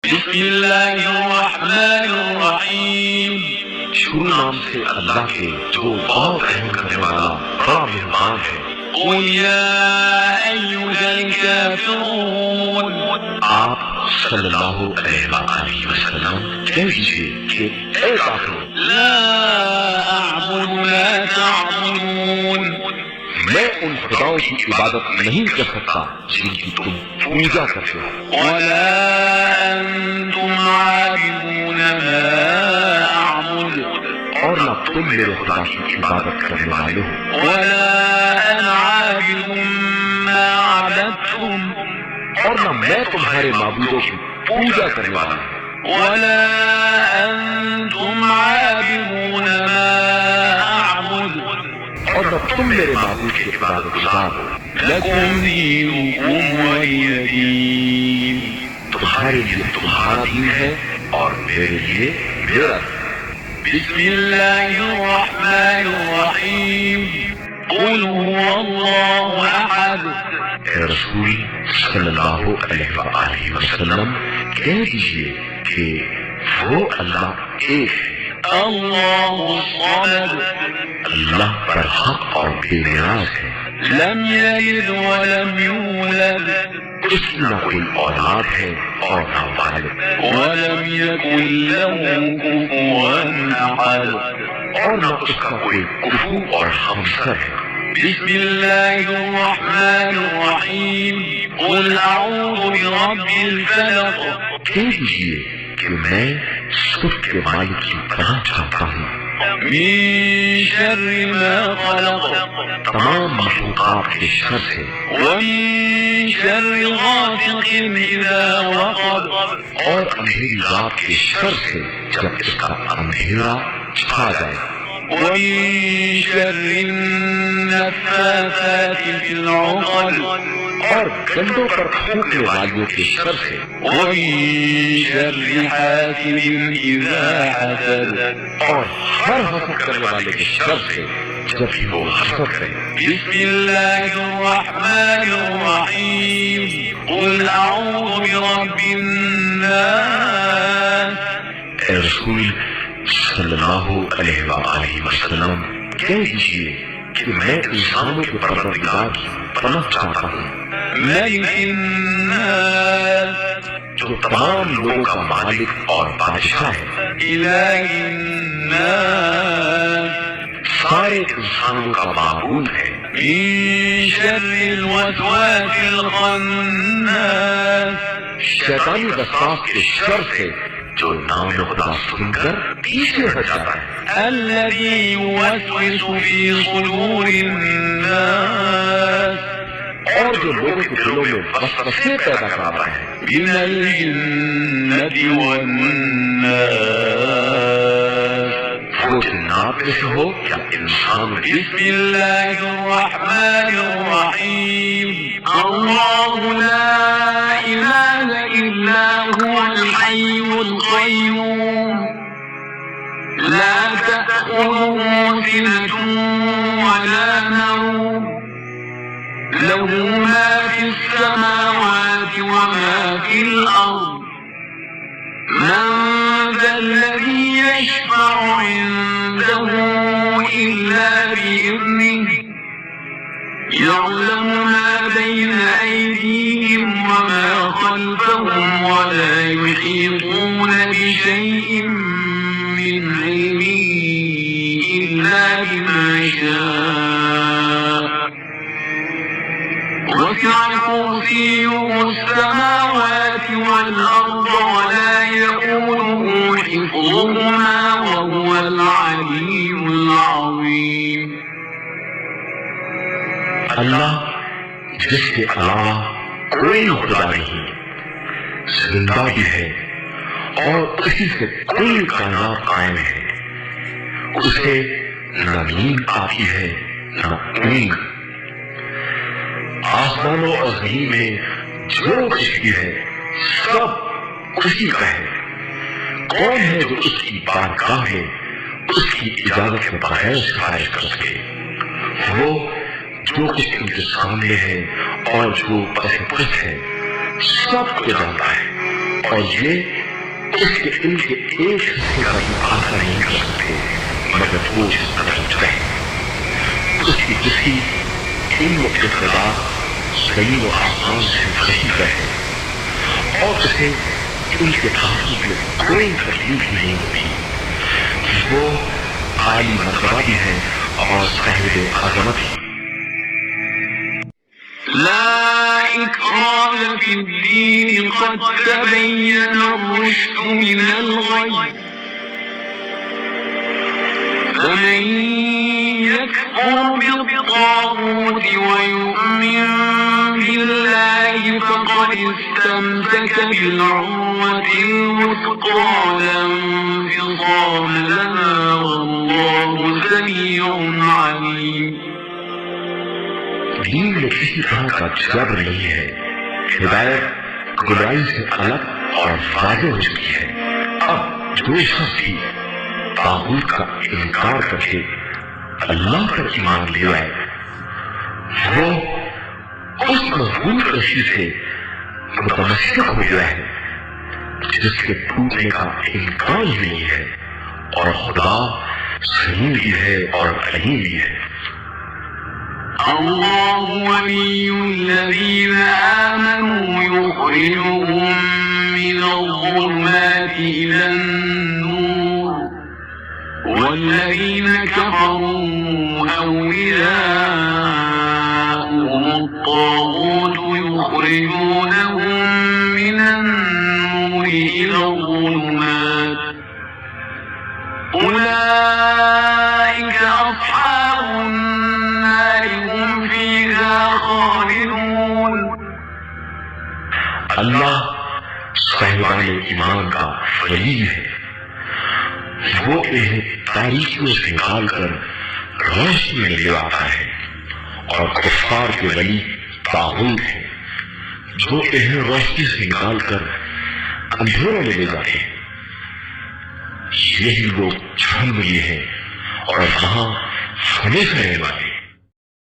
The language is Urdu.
بسم اللہ الرحمن الرحیم، شروع نام سے اللہ کے جو بہت رحم کرنے والا بڑا مہربان ہے۔ قل یا ایھا الکافرون، آپ صلی اللہ علیہ وآلہ وسلم کہہ دیجیے کہ اے کافروں، لا اعبد ما تعبدون، میں ان خداؤں کی عبادت نہیں کر سکتا جن کی تم پوجا کرتے ہو، ولا انتم عابدون ما اعبد، اور نہ تم میرے خدا کی عبادت کرنے والے ہو، ولا انا عابد ما عبدتم، اور نہ میں تمہارے معبودوں کی پوجا کرنے والا ہوں، ولا انتم عابدون ما اعبد، اور نہ تم میرے معبود کی عبادت گزار ہو، لکم دینکم ولی دین، تمہارے لیے تمہارا دین ہے اور میرے لیے میرا دین۔ بسم اللہ الرحمن الرحیم، قل هو اللہ احد، اے رسول صلی اللہ علیہ وآلہ وسلم کہہ دیجیے کہ وہ اللہ ایک ہے، اللہ الصمد، اللہ پر حق اور بے نیاز ہے، لم یلد ولم یولد، اس کی نہ کوئی اولاد ہے اور نہ والد، ولم یکن له کفوا احد، اور نہ اس کا کوئی کفو اور ہمسر ہے۔ بسم اللہ الرحمن الرحیم، قل اعوذ برب الفلق، کہہ دیجیے کہ میں صبح کے مالک کی پناہ چاہتا ہوں، من شر ما خلق، تمام مخلوقات کے شر سے، ومن شر غاسق اذا وقب، اور اندھیری رات کے شر سے جب اس کا اندھیرا چھا جائے، ومن شر النفاثات في العقد، اور گندوں پر پھونکنے والیوں کے شر سے، ومن شر حاسد اذا حسد، اور ہر حسد کرنے والے کے شر سے جب بھی وہ حسد کرے۔ بسم اللہ الرحمن الرحیم، قل اعوذ برب الناس، اے رسول صلی اللہ علیہ وآلہ وسلم کہہ دیجیے کہ میں انسانوں کے پروردگار کی پناہ چاہتا ہوں، ملک الناس، جو تمام لوگوں کا مالک اور بادشاہ ہے، الہ الناس، سارے انسانوں کا معبود ہے، من شر الوسواس الخناس، شیطانی وسواس کے شر سے جو نام خدا سن کر پیچھے ہٹ جاتا ہے، الذي يوسوس في صدور الناس، اور جو لوگوں کے دلوں میں وسوسے پیدا کرتا ہے، من الجنة والناس، وہ جنات میں سے ہو یا انسان میں۔ بسم اللہ الرحمن الرحیم، اللہ لا الہ الا هو الحی القیوم، لا تأخذه سنة ولا نوم، له ما في السماوات وما في الأرض، من ذا الذي يشفع عنده إلا بإذنه، يعلم ما بين أيديهم وما خلفهم، ولا يحيطون بشيء من علمه إلا بما شاء، وسع كرسيه السماوات والأرض ولا يؤوده حفظهما وهو العلي العظيم۔ اللہ جس کے علاوہ کوئی خدا نہیں، زندہ بھی ہے اور اسی سے کوئی کائنات قائم ہے، اسے نہ نیند آتی ہے نہ اونگ، آسمانوں اور زمین میں جو کچھ بھی ہے سب اسی کا ہے۔ کون ہے جو اس کی بارگاہ میں اس کی اجازت کے بغیر سفارش کر سکے؟ وہ جو کچھ ان کے سامنے ہے اور جو پس پشت ہے سب کو جانتا ہے، اور یہ اس کے ان کے ایک حصے کا بھی احاطہ نہیں کر سکتے مگر وہ اس طرف چاہے اس کی کسی علم و اقتدار زمین و آسمان سے وسیع ہے اور اسے ان کے تحفظ میں کوئی تکلیف نہیں ہوتی وہ عالی مرتبہ بھی ہے اور صاحب عظمت ہے لا إكراه في الدين قد تبين الرشد من الغي فمن يكفر بالطاغوت ويؤمن بالله فقد استمسك بالعروة الوثقى لا انفصام لها والله سميع عليم دین میں کسی طرح کا جبر نہیں ہے ہدایت گمراہی سے الگ اور واضح ہو چکی ہے اب جو شخص بھی طاغوت کا انکار کر کے اللہ پر ایمان لے آئے وہ اس مضبوط رسی سے متمسک ہو گیا ہے جس کے ٹوٹنے کا امکان ہی نہیں ہے اور خدا سمیع بھی ہے اور علیم بھی ہے الله ولي الذين آمنوا يخرجهم من الظلمات إلى النور والذين كفروا أولياؤهم الطاغوت يخرجونهم من النور إلى الظلمات أولئك أصحاب النار هم فيها خالدون اللہ صاحبان ایمان کا ولی ہے وہ انہیں تاریکیوں سے نکال کر روشنی میں لے آتا ہے اور کفار کے ولی طاغوت ہیں جو انہیں روشنی سے نکال کر اندھیروں میں لے جاتے ہیں یہی لوگ جہنم میں ہیں اور وہاں ہمیشہ رہنے والے